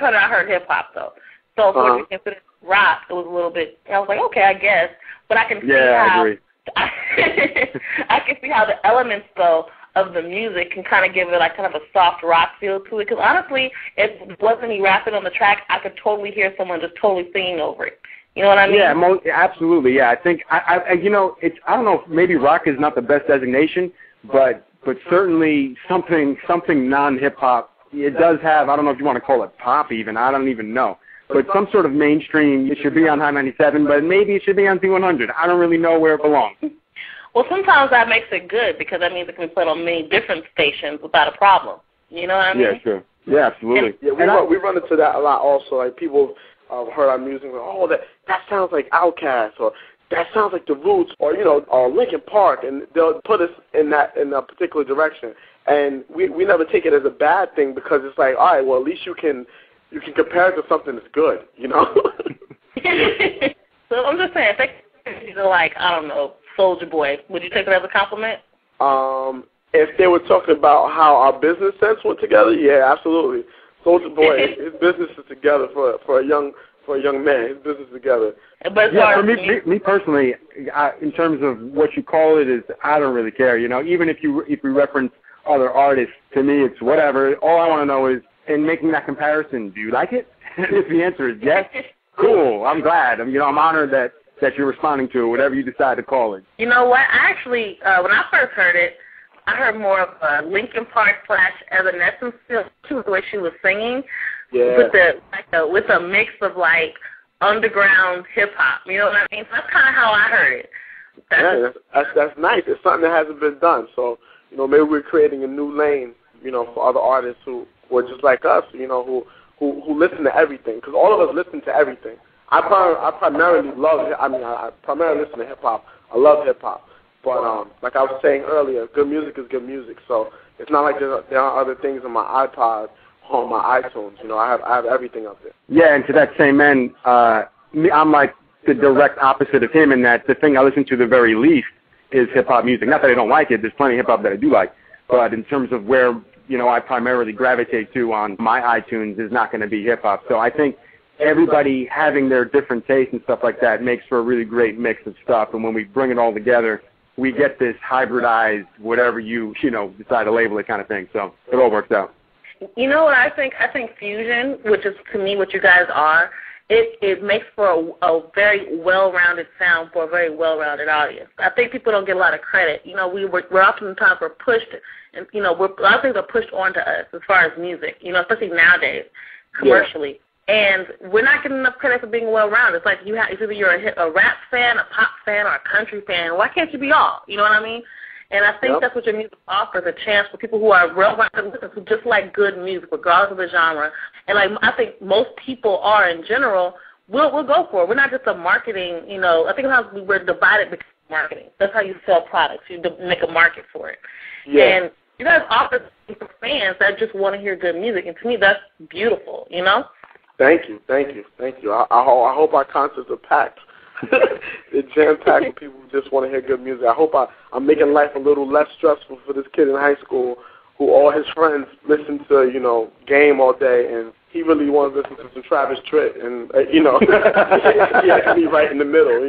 heard it, I heard hip-hop, though. So for what you consider rock, it was a little bit, I was like, okay, I guess. But I can see I agree. I can see how the elements, though, of the music can kind of give it like kind of a soft rock feel to it. Because honestly, if it wasn't me rapping on the track, I could totally hear someone just totally singing over it. You know what I mean? Yeah, absolutely. Yeah, I think I you know, it's, I don't know if maybe rock is not the best designation, but certainly something non-hip hop. It does have, I don't know if you want to call it pop even. I don't even know. But some sort of mainstream. It should be on High 97, but maybe it should be on C100. I don't really know where it belongs. Well, sometimes that makes it good because that means it can be played on many different stations without a problem. You know what I mean? Yeah, sure. Yeah, absolutely. Yeah, we run into that a lot also. Like people heard our music and oh, that sounds like Outkast, or that sounds like The Roots, or you know, Linkin Park, and they'll put us in a particular direction. And we never take it as a bad thing because it's like, all right, well, at least you can compare it to something that's good, you know? So I'm just saying, if they are like, I don't know, Soulja Boy, would you take it as a compliment? If they were talking about how our business sense went together, yeah, absolutely. Soulja Boy, his business is together for a young man. His business is together. But yeah, for me personally, in terms of what you call it, is I don't really care. You know, even if you reference other artists, to me it's whatever. All I want to know is, in making that comparison, do you like it? If the answer is yes, cool. I'm glad. I'm honored that you're responding to it, whatever you decide to call it. You know what? I actually, when I first heard it, I heard more of a Linkin Park / Evanescence feel to the way she was singing, with a mix of like underground hip hop. You know what I mean? So that's kind of how I heard it. That's nice. It's something that hasn't been done. So maybe we're creating a new lane, for other artists who are just like us, who listen to everything. Because all of us listen to everything. I primarily I primarily listen to hip hop. I love hip hop. But like I was saying earlier, good music is good music. So it's not like there are other things on my iPod or on my iTunes. I have everything up there. Yeah, and to that same end, I'm like the direct opposite of him in that the thing I listen to the very least is hip-hop music. Not that I don't like it. There's plenty of hip-hop that I do like. But in terms of where, I primarily gravitate to on my iTunes is not going to be hip-hop. So I think everybody having their different tastes and stuff like that makes for a really great mix of stuff. And when we bring it all together, we get this hybridized, whatever you decide to label it kind of thing. So it all works out. You know what I think? I think fusion, which is to me what you guys are, it makes for a very well-rounded sound for a very well-rounded audience. I think people don't get a lot of credit. We're oftentimes pushed, and a lot of things are pushed onto us as far as music. Especially nowadays, commercially. Yeah. And we're not getting enough credit for being well-rounded. It's like it's either you're a rap fan, a pop fan, or a country fan. Why can't you be all? You know what I mean? And I think that's what your music offers, a chance for people who are well-rounded listeners who just like good music, regardless of the genre. And I think most people are in general, we'll go for it. We're not just a marketing, I think sometimes we're divided because of marketing. That's how you sell products. You make a market for it. Yeah. And you guys offer for fans that just want to hear good music. And to me, that's beautiful, Thank you. I hope our concerts are packed. It's jam-packed with people who just want to hear good music. I hope I'm making life a little less stressful for this kid in high school who all his friends listen to, Game all day, and he really wants to listen to some Travis Tritt, and, he has to be right in the middle,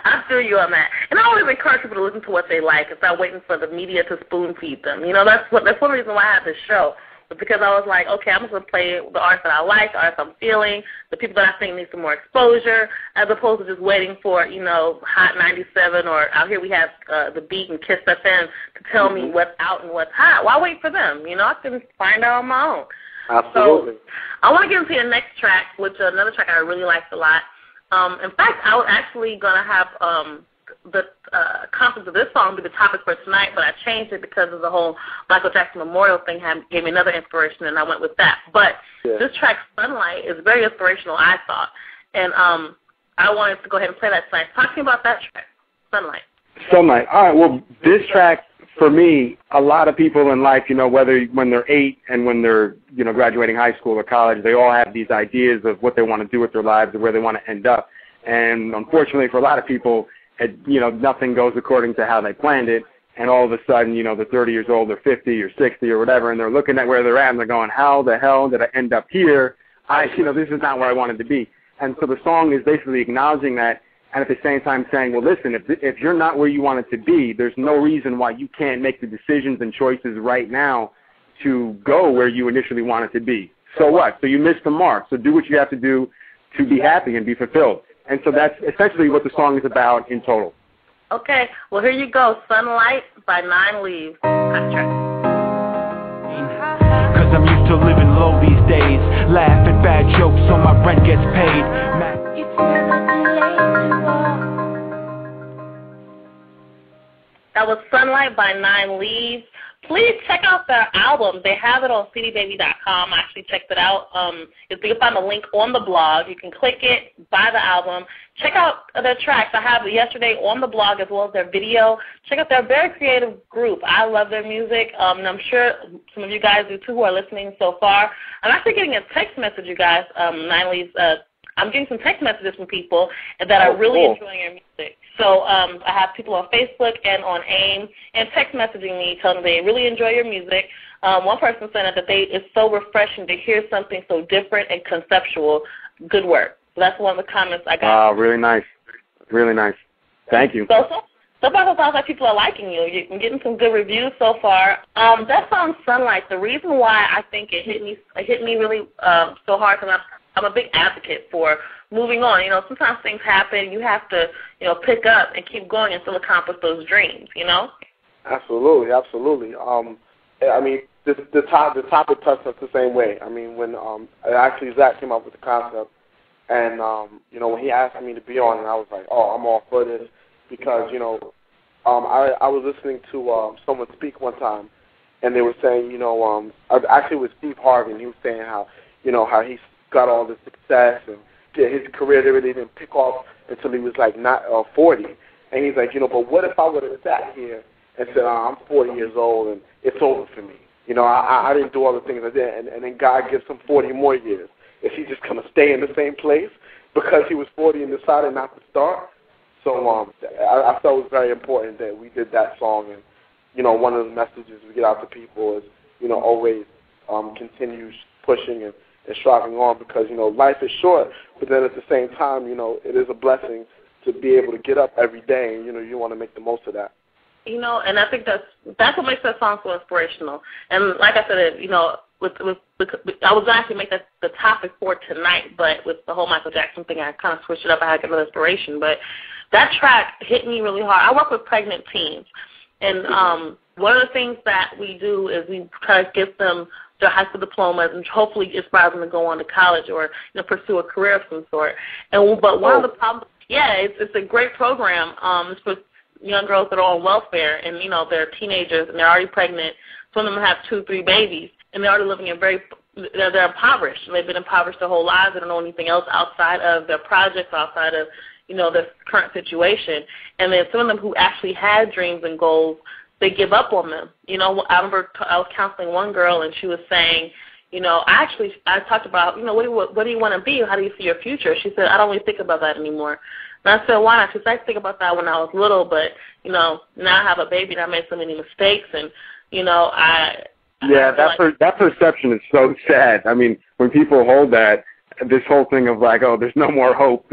I feel you on that. And I always encourage people to listen to what they like and start waiting for the media to spoon-feed them. That's one reason why I have this show. Because I was like, okay, I'm just going to play the artists that I like, the artists I'm feeling, the people that I think need some more exposure, as opposed to just waiting for, Hot 97 or out here we have The Beat and Kiss FM to tell me what's out and what's hot. Why wait for them? I can find out on my own. Absolutely. So I want to get into your next track, which is another track I really liked a lot. In fact, I was actually going to have the concept of this song be the topic for tonight, but I changed it because of the whole Michael Jackson Memorial thing gave me another inspiration, and I went with that. But this track, Sunlight, is very inspirational, I thought. And I wanted to go ahead and play that tonight. Talk to me about that track, Sunlight. Sunlight. All right, well, this track, for me, a lot of people in life, whether when they're 8 and when they're, graduating high school or college, they all have these ideas of what they want to do with their lives and where they want to end up. And unfortunately for a lot of people, nothing goes according to how they planned it, and all of a sudden, they're 30 years old, or 50 or 60 or whatever, and they're looking at where they're at and they're going, how the hell did I end up here? This is not where I wanted to be. And so the song is basically acknowledging that, and at the same time saying, well, listen, if you're not where you wanted to be, there's no reason why you can't make the decisions and choices right now to go where you initially wanted to be. So what? So you missed the mark. So do what you have to do to be happy and be fulfilled. And so that's essentially what the song is about in total. Okay. Well, here you go. Sunlight by 9 Leaves. Hot track. Cause I'm used to living low these days. Laugh at bad jokes so my rent gets paid. It's never too late to walk. That was Sunlight by 9 Leaves. Please check out their album. They have it on cdbaby.com. I actually checked it out. You can find the link on the blog. You can click it, buy the album. Check out their tracks. I have it yesterday on the blog as well as their video. Check out their very creative group. I love their music, and I'm sure some of you guys do too who are listening so far. I'm actually getting a text message, you guys, 9 Leaves. I'm getting some text messages from people that are really enjoying your music. So I have people on Facebook and on AIM and text messaging me telling me they really enjoy your music. One person said that it's so refreshing to hear something so different and conceptual. Good work. So that's one of the comments I got. Wow, really nice. Really nice. Thank you. So far it sounds like people are liking you. You're getting some good reviews so far. That song Sunlight, the reason why I think it hit me really so hard, because I'm a big advocate for moving on. Sometimes things happen. You have to, pick up and keep going and still accomplish those dreams, Absolutely, absolutely. The topic touched us the same way. When actually Zach came up with the concept, and when he asked me to be on, and I was like, oh, I'm all for this, because I was listening to someone speak one time, and they were saying, actually it was Steve Harvey, and he was saying how he's got all this success, and his career really didn't pick off until he was like 40. And he's like, but what if I would have sat here and said, I'm 40 years old and it's over for me. I didn't do all the things I did, and then God gives him 40 more years. Is he just going to stay in the same place because he was 40 and decided not to start? So I felt it was very important that we did that song, and one of the messages we get out to people is always continue pushing and striving on, because life is short, but then at the same time it is a blessing to be able to get up every day, and you want to make the most of that. And I think that's what makes that song so inspirational. And like I said, I was actually make that the topic for tonight, but with the whole Michael Jackson thing, I kind of switched it up. I had to get another inspiration, but that track hit me really hard. I work with pregnant teens, and one of the things that we do is we try to give them their high school diplomas and hopefully inspire them to go on to college or pursue a career of some sort. But one of the problems, it's a great program. It's for young girls that are on welfare, and they're teenagers and they're already pregnant. Some of them have 2-3 babies, and they're already living in they're impoverished. They've been impoverished their whole lives. They don't know anything else outside of their projects, outside of their current situation. And then some of them who actually had dreams and goals, they give up on them. I remember I was counseling one girl, and she was saying, I talked about, what do you want to be? How do you see your future? She said, I don't really think about that anymore. And I said, why not? She said, I think about that when I was little, but, now I have a baby and I made so many mistakes, and, that perception is so sad. When people hold that, this whole thing of like, oh, there's no more hope,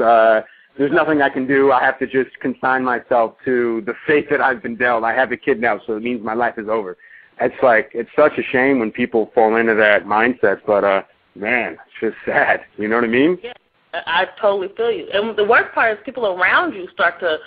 there's nothing I can do, I have to just consign myself to the fate that I've been dealt. I have a kid now, so it means my life is over. It's such a shame when people fall into that mindset, but, man, it's just sad. You know what I mean? Yeah, I totally feel you. And the worst part is people around you start to,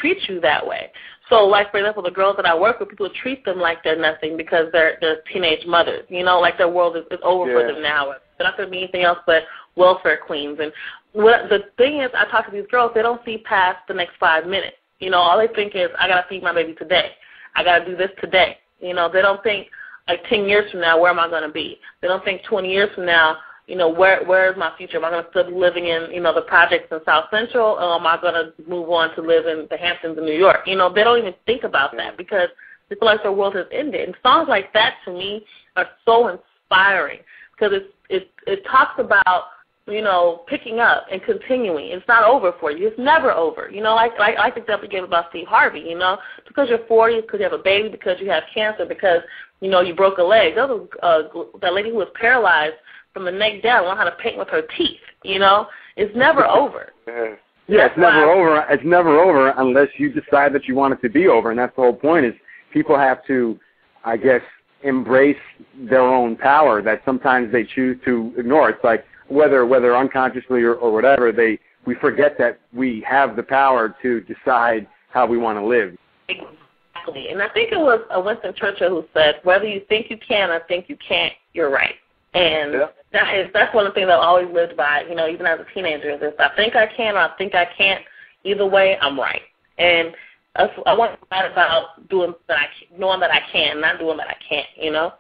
treat you that way. So, like, for example, the girls that I work with, people treat them like they're nothing because they're teenage mothers. Like their world is over for them now. They're not going to be anything else but welfare queens. And the thing is, I talk to these girls, they don't see past the next 5 minutes. All they think is, I got to feed my baby today. I got to do this today. They don't think, like, 10 years from now, where am I going to be? They don't think 20 years from now, where is my future? Am I going to still be living in, the projects in South Central, or am I going to move on to live in the Hamptons in New York? They don't even think about that because they feel like their world has ended. And songs like that, to me, are so inspiring because it talks about you know, picking up and continuing. It's not over for you. It's never over. You know, like I could definitely give about Steve Harvey, you know, because you're 40, because you have a baby, because you have cancer, because, you know, you broke a leg. That lady who was paralyzed from the neck down learned how to paint with her teeth, you know. It's never over. Yeah, it's never over. It's never over unless you decide that you want it to be over, and that's the whole point is people have to, I guess, embrace their own power that sometimes they choose to ignore. It's like whether unconsciously or whatever, we forget that we have the power to decide how we want to live. Exactly. And I think it was Winston Churchill who said, whether you think you can or think you can't, you're right. And that's one of the things I've always lived by, you know, even as a teenager, is if I think I can or I think I can't, either way, I'm right. And I want to write about knowing that I can, not doing that I can't, you know.